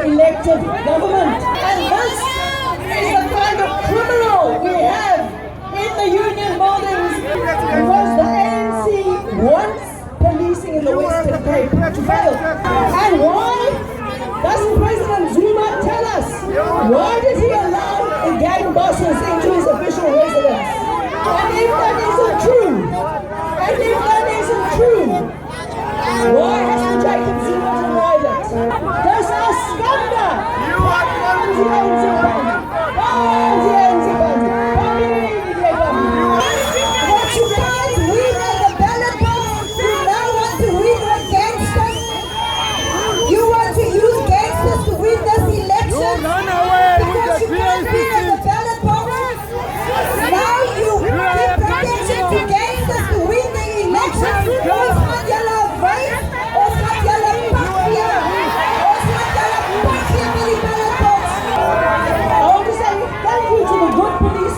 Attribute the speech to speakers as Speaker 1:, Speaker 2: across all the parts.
Speaker 1: elected government. And this is the kind of criminal we have in the union buildings because the ANC wants policing in the Western Cape to fail. And why doesn't President Zuma tell us? Why did he allow the gang bosses into his official residence? And if that isn't true, why hasn't Jacob Zuma denied it? This is scandal! What you guys read at the ballot box, you now want to read the gangsters? You want to use gangsters to win this election? Because you can't read at the ballot box? Now you give protection to gangsters to win the election?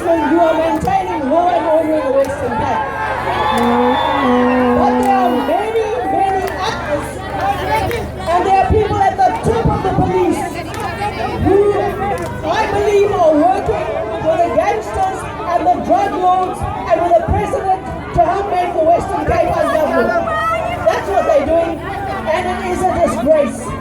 Speaker 1: You are maintaining law and order in the Western Cape. But there are many, many actors, and there are people at the top of the police who I believe are working with the gangsters and the drug lords and with the president to help make the Western Cape ungovernable. That's what they're doing, and it is a disgrace.